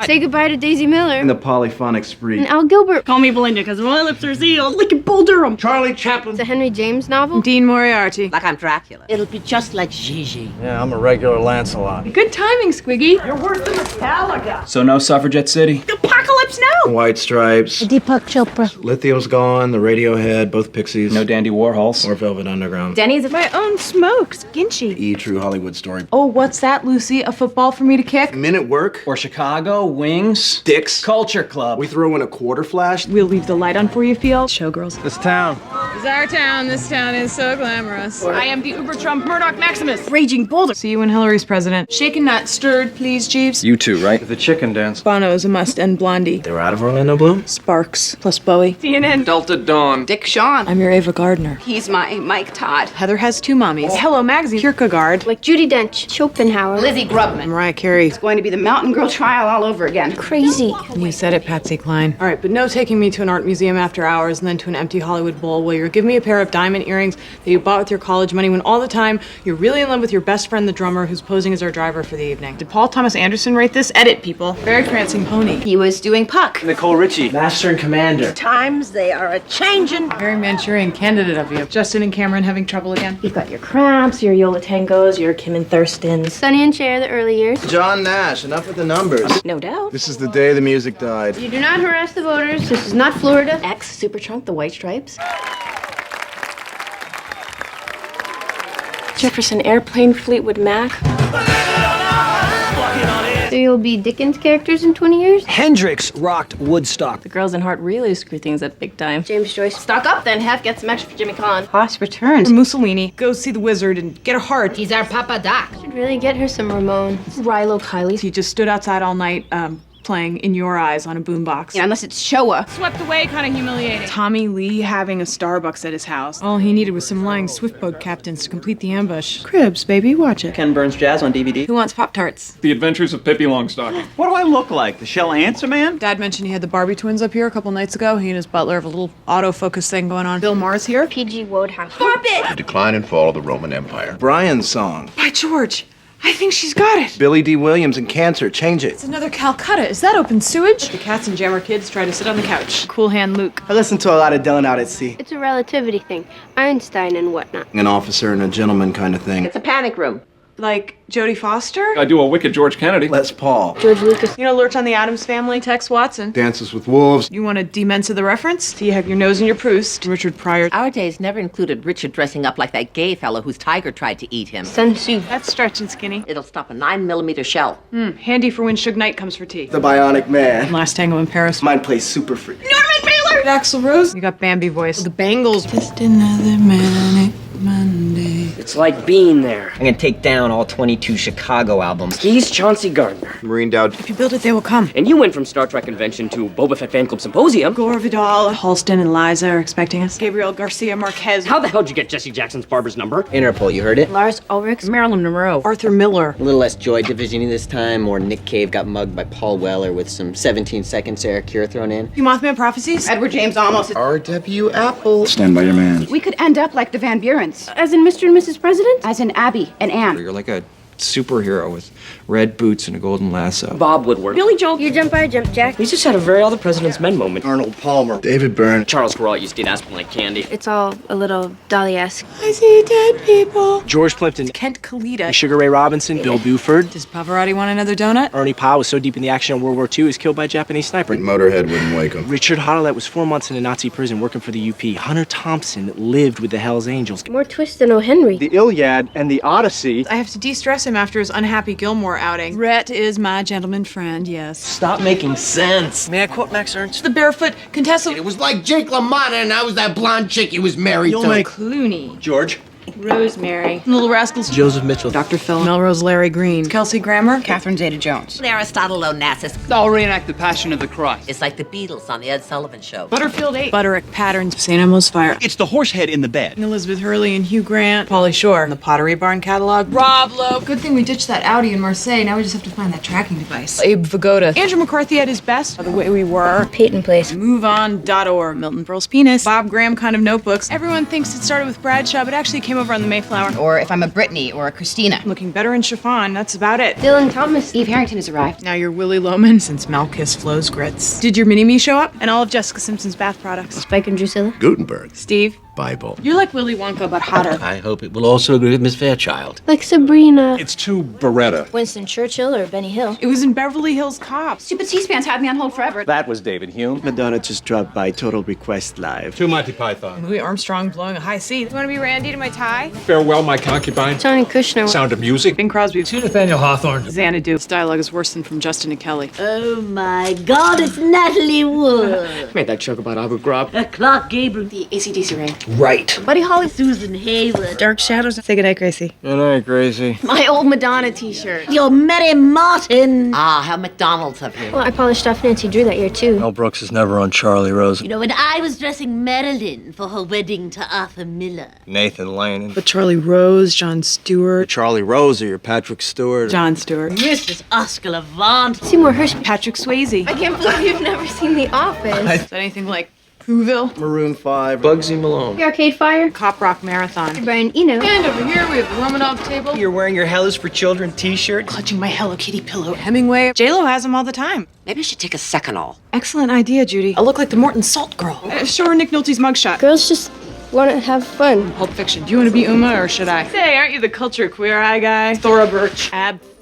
Say goodbye to Daisy Miller. And the polyphonic spree. And Al Gilbert. Call me Belinda, because my lips are sealed like in Bull Durham. Charlie Chaplin. It's a Henry James novel. Dean Moriarty. Like I'm Dracula. It'll be just like Gigi. Yeah, I'm a regular Lancelot. Good timing, Squiggy. You're worse than Metallica. So no Suffragette City? Apocalypse Now! White Stripes. Deepak Chopra. Lithium's gone, the Radiohead, both Pixies. No Dandy Warhols. Or Velvet Underground. Denny's my own smokes. Ginchy. E True Hollywood Story. Oh, what's that, Lucy? A football for me to kick? Men at Work. Or Chicago, Wings. Dicks. Culture Club. We throw in a quarter flash. We'll leave the light on for you, Field. Showgirls. This town. This is our town. This town is so glamorous. I am the Uber Trump Murdoch Maximus. Raging Boulder. See you when Hillary's president. Shaken, not stirred, please, Jeeves. You too, right? The chicken dance. Bono is a must and Blondie. They were out of Orlando Bloom? Sparks plus Bowie. CNN. Delta Dawn. Dick Shawn. I'm your Ava Gardner. He's my Mike Todd. Heather has two mommies. Hello Magazine. Kierkegaard. Like Judi Dench. Schopenhauer. Lizzie Grubman. Mariah Carey. It's going to be the Mountain Girl trial all over again. Crazy. You said it, Patsy Cline. All right, but no taking me to an art museum after hours and then to an empty Hollywood bowl where you're giving me a pair of diamond earrings that you bought with your college money when all the time you're really in love with your best friend, the drummer, who's posing as our driver for the evening. Did Paul Thomas Anderson write this? Edit, people. Very prancing pony. He was doing Puck. Nicole Richie. Master and Commander. Times they are a-changin'. Very Manchurian candidate of you. Justin and Cameron having trouble again? You've got your Cramps, your Yola Tangos, your Kim and Thurstons. Sonny and Cher, the early years. John Nash. Enough with the numbers. No doubt. This is the day the music died. You do not harass the voters. This is not Florida. X, Supertrunk, the White Stripes. Jefferson Airplane, Fleetwood Mac. So you'll be Dickens characters in 20 years? Hendrix rocked Woodstock. The girls in Heart really screw things up big time. James Joyce. Stock up then, half get some extra for Jimmy Kahn. Haas returns. Mussolini. Go see the wizard and get a heart. He's our Papa Doc. Should really get her some Ramon. Rilo Kiley. He just stood outside all night, playing In Your Eyes on a boombox. Yeah, unless it's Showa. Swept away, kind of humiliating. Tommy Lee having a Starbucks at his house. All he needed was some lying swiftboat captains to complete the ambush. Cribs, baby, watch it. Ken Burns Jazz on DVD. Who wants Pop-Tarts? The Adventures of Pippi Longstocking. What do I look like? The Shell Answer Man? Dad mentioned he had the Barbie twins up here a couple nights ago. He and his butler have a little autofocus thing going on. Bill Maher's here. P.G. Wodehouse. Stop it! The decline and fall of the Roman Empire. Brian's song. By George, I think she's got it. Billy D. Williams and Cancer. Change it. It's another Calcutta. Is that open sewage? The cats and Jammer kids try to sit on the couch. Cool hand Luke. I listen to a lot of Dylan out at sea. It's a relativity thing. Einstein and whatnot. An officer and a gentleman kind of thing. It's a panic room. Like Jodie Foster? I do a wicked George Kennedy. Les Paul. George Lucas. You know, Lurch on the Addams Family, Tex Watson. Dances with Wolves. You want to demensa the reference? So you have your nose in your Proust. Richard Pryor. Our days never included Richard dressing up like that gay fellow whose tiger tried to eat him. Sun Tzu. That's stretching skinny. It'll stop a 9mm shell. Handy for when Suge Knight comes for tea. The Bionic Man. Last Tango in Paris. Mine plays Super Freak. Axl Rose. You got Bambi voice. The Bangles. Just another manic Monday. It's like being there. I'm gonna take down all 22 Chicago albums. He's Chauncey Gardner. Marine Dowd. If you build it, they will come. And you went from Star Trek convention to Boba Fett fan club symposium. Gore Vidal, Halston, and Liza are expecting us. Gabriel Garcia Marquez. How the hell did you get Jesse Jackson's barber's number? Interpol, you heard it? Lars Ulrich. Marilyn Monroe. Arthur Miller. A little less Joy Division this time, or Nick Cave got mugged by Paul Weller with some 17-second Sarah Cure thrown in. You Mothman Prophecies? Edward James Olmos. R.W. Apple. Stand by your man. We could end up like the Van Burens. As in Mr. and Mrs. President? As in Abby and Anne. You're like a superhero with red boots and a golden lasso. Bob Woodward. Billy Joel. You jump, I jump, Jack. He's just had a very All the President's Men moment. Arnold Palmer. David Byrne. Charles Perrault used to eat aspirin like candy. It's all a little Dolly-esque. I see dead people. George Plimpton. Kent Kalita. Sugar Ray Robinson. Bill Buford. Does Pavarotti want another donut? Ernie Pyle was so deep in the action in World War II, he was killed by a Japanese sniper. Motorhead wouldn't wake him. Richard Hotelet was 4 months in a Nazi prison working for the UP. Hunter Thompson lived with the Hells Angels. More twist than O. Henry. The Iliad and the Odyssey. I have to de-stress him after his unhappy Gilmore outing. Rhett is my gentleman friend, yes. Stop making sense. May I quote Max Ernst? The barefoot Contessa. It was like Jake LaMotta and I was that blonde chick he was married to. Clooney. George. Rosemary. Little Rascals. Joseph Mitchell. Dr. Phil. Melrose Larry Green. Kelsey Grammer. Catherine Zeta-Jones. Aristotle Onassis. I'll reenact the Passion of the Christ. It's like the Beatles on the Ed Sullivan Show. Butterfield 8. Butterick Patterns. St. Elmo's Fire. It's the horse head in the bed. Elizabeth Hurley and Hugh Grant. Pauly Shore. The Pottery Barn catalog. Rob Lowe. Good thing we ditched that Audi in Marseille. Now we just have to find that tracking device. Abe Vigoda. Andrew McCarthy at his best. The Way We Were. Peyton Place. MoveOn.org. Milton Berle's Penis. Bob Graham kind of notebooks. Everyone thinks it started with Bradshaw, but actually came came over on the Mayflower. Or if I'm a Brittany or a Christina. Looking better in chiffon, that's about it. Dylan Thomas. Eve Harrington has arrived. Now you're Willie Loman since Malchus flows grits. Did your mini-me show up? And all of Jessica Simpson's bath products. Spike and Drusilla. Gutenberg. Steve. Bible. You're like Willy Wonka, but hotter. I hope it will also agree with Miss Fairchild. Like Sabrina. It's too Beretta. Winston Churchill or Benny Hill. It was in Beverly Hills Cop. Stupid C-SPAN's had me on hold forever. That was David Hume. Madonna just dropped by Total Request Live. Two Monty Python. Louis Armstrong blowing a high C. You want to be Randy to my tie? Farewell, my concubine. Tony Kushner. Sound of Music. Bing Crosby. To Nathaniel Hawthorne. Xanadu. This dialogue is worse than from Justin and Kelly. Oh my God, it's Natalie Wood. Made that joke about Abu Ghraib. Clark Gable. The AC/DC ring. Right. Buddy Holly. Susan Hayward. Dark Shadows. Say goodnight, Gracie. Good night, Gracie. My old Madonna t-shirt. You're Mary Martin. Ah, how McDonald's of you. Well, I polished off Nancy Drew that year, too. Mel Brooks is never on Charlie Rose. You know, when I was dressing Marilyn for her wedding to Arthur Miller. Nathan Lane. But Charlie Rose, Jon Stewart. Charlie Rose or your Patrick Stewart. Jon Stewart. Mrs. Oscar Levant. Seymour Hersh. Patrick Swayze. I can't believe you've never seen The Office. Is that anything like Whoville? Maroon 5. Bugsy Malone. The Arcade Fire. Cop Rock Marathon. Brian Eno. And over here we have the Romanov table. You're wearing your Hell is for Children t-shirt. Clutching my Hello Kitty pillow. Hemingway. J-Lo has them all the time. Maybe I should take a second all. Excellent idea, Judy. I'll look like the Morton Salt girl. Show her Nick Nolte's mugshot. Girls just want to have fun. Pulp Fiction. Do you want to be Uma or should I? Say, aren't you the culture queer eye guy? Thora Birch.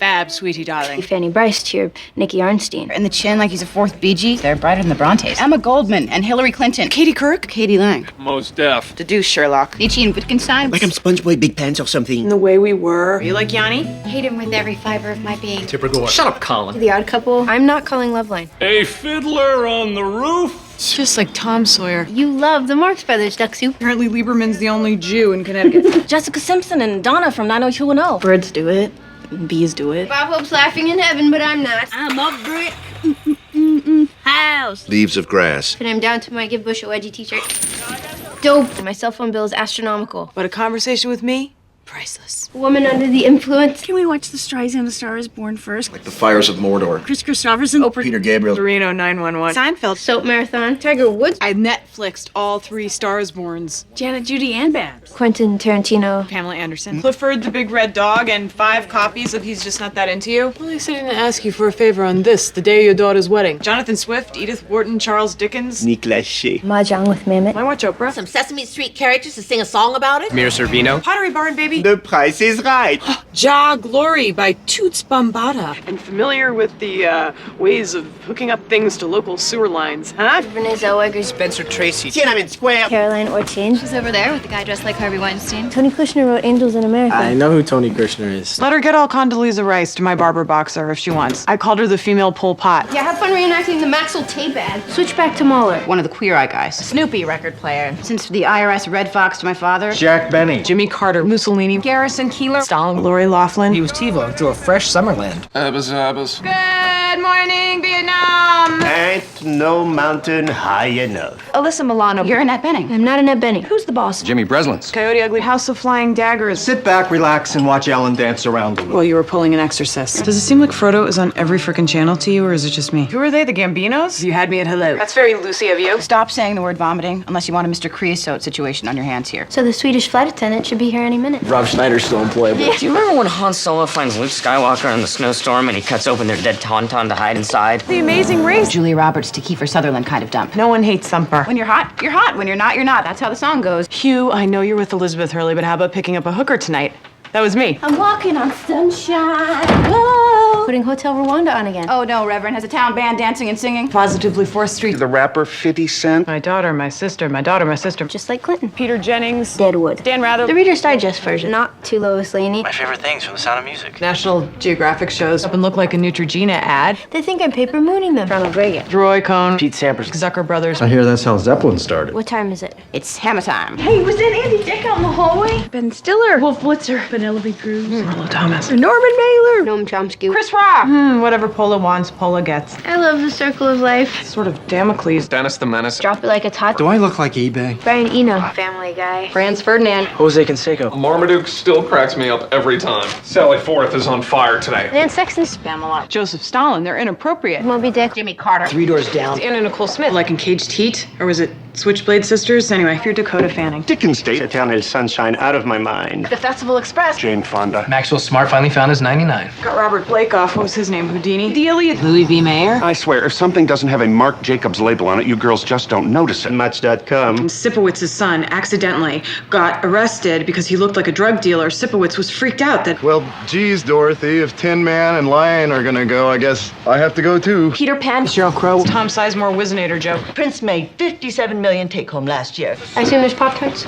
Fab, sweetie darling. Fanny Bryce to your Nikki Arnstein. In the chin like he's a fourth Bee Gee. They're brighter than the Brontes. Emma Goldman and Hillary Clinton. Katie Couric. Katie Lang. Most deaf. Deduce Sherlock. Nietzsche and Wittgenstein. Like I'm SpongeBob Big Pants or something. The way we were. Are you like Yanni? Hate him with every fiber of my being. Tipper Gore. Shut up, Colin. The Odd Couple. I'm not calling Loveline. A fiddler on the roof. It's just like Tom Sawyer. You love the Marx Brothers duck soup. Apparently Lieberman's the only Jew in Connecticut. Jessica Simpson and Donna from 90210. Birds do it. Bees do it. Bob Hope's laughing in heaven, but I'm not. I'm a brick house. Leaves of Grass. And I'm down to my Give Bush a Wedgie t-shirt. Dope. My cell phone bill is astronomical. But a conversation with me? Priceless. Woman under the influence. Can we watch the Streisand A Star Is Born first? Like the Fires of Mordor. Chris Christopherson. Oprah. Peter Gabriel. Reno 911. Seinfeld. Soap Marathon. Tiger Woods. I Netflixed all 3 Stars Borns. Janet, Judy, and Babs. Quentin Tarantino. Pamela Anderson. Clifford the Big Red Dog and 5 copies of He's Just Not That Into You. Only sitting to ask you for a favor on this, the day of your daughter's wedding. Jonathan Swift, Edith Wharton, Charles Dickens. Nick Lachey. Mahjong with Mamet. I watch Oprah. Some Sesame Street characters to sing a song about it? Mira Sorvino. Pottery Barn Baby. The Price is Right. Ja Glory by Toots Bombada. And familiar with the ways of hooking up things to local sewer lines, huh? Renee Zellweger. Spencer Tracy. Tiananmen Square. Caroline Ortain. She's over there with the guy dressed like Harvey Weinstein. Tony Kushner wrote Angels in America. I know who Tony Kushner is. Let her get all Condoleezza Rice to my barber boxer if she wants. I called her the female Pol Pot. Yeah, have fun reenacting the Maxwell tape ad. Switch back to Mahler. One of the Queer Eye guys. Snoopy record player. Since the IRS Red Fox to my father. Jack Benny. Jimmy Carter, Mussolini, Garrison Keillor, Stalin, Lori Loughlin. He was TiVo through a fresh Summerland. Abbas. Good morning, Vietnam! Ain't no mountain high enough. Alyssa Milano. You're Annette Bening. I'm not Annette Bening. Who's the boss? Jimmy Breslin's. Coyote Ugly, House of Flying Daggers. Sit back, relax, and watch Ellen dance around the room. Well, you were pulling an exorcist. Does it seem like Frodo is on every frickin' channel to you, or is it just me? Who are they, the Gambinos? You had me at hello. That's very Lucy of you. Stop saying the word vomiting unless you want a Mr. Creosote situation on your hands here. So the Swedish flight attendant should be here any minute. Rob Schneider's still unplayable. Do you remember when Han Solo finds Luke Skywalker in the snowstorm and he cuts open their dead tauntaun to hide inside? The Amazing Race. Julia Roberts to Kiefer Sutherland kind of dump. No one hates Thumper. When you're hot, you're hot. When you're not, you're not. That's how the song goes. Hugh, I know you're with Elizabeth Hurley, but how about picking up a hooker tonight? That was me. I'm walking on sunshine. Whoa. Putting Hotel Rwanda on again. Oh no, Reverend has a town band dancing and singing. Positively 4th Street. The rapper 50 Cent. My daughter, my sister, my daughter, my sister. Just like Clinton. Peter Jennings. Deadwood. Dan Rather. The Reader's Digest version. Not too Lois Laney. My favorite things from The Sound of Music. National Geographic shows up and look like a Neutrogena ad. They think I'm paper mooning them. Ronald Reagan. Roy Cohn. Pete Sampras. Zucker Brothers. I hear that's how Zeppelin started. What time is it? It's hammer time. Hey, was that Andy Dick out in the hallway? Ben Stiller. Wolf Blitzer. Penelope Cruz. Rollo Thomas. Norman Mailer. Noam Chomsky. Chris Rock. Whatever Pola wants, Pola gets. I love the circle of life. Sort of Damocles. Dennis the Menace. Drop it like it's hot. Do I look like eBay? Brian Eno. Family Guy. Franz Ferdinand. Jose Canseco. Marmaduke still cracks me up every time. Sally Forth is on fire today. Dan Sexton. Spamalot. Joseph Stalin. They're inappropriate. Moby Dick. Jimmy Carter. 3 Doors Down. Anna Nicole Smith. Like in Caged Heat? Or was it Switchblade Sisters. Anyway, if you're Dakota Fanning. Dickens State. Eternal sunshine out of my mind. The Festival Express. Jane Fonda. Maxwell Smart finally found his 99. Got Robert Blake off. What was his name? Houdini? Dealey. Louis B. Mayer. I swear, if something doesn't have a Marc Jacobs label on it, you girls just don't notice it. Match.com. Sipowitz's son accidentally got arrested because he looked like a drug dealer. Sipowitz was freaked out that... Well, geez, Dorothy, if Tin Man and Lion are gonna go, I guess I have to go too. Peter Pan. Sheryl Crow. Tom Sizemore Wizinator joke. Prince made $57 million take-home last year. I assume there's Pop-Tarts?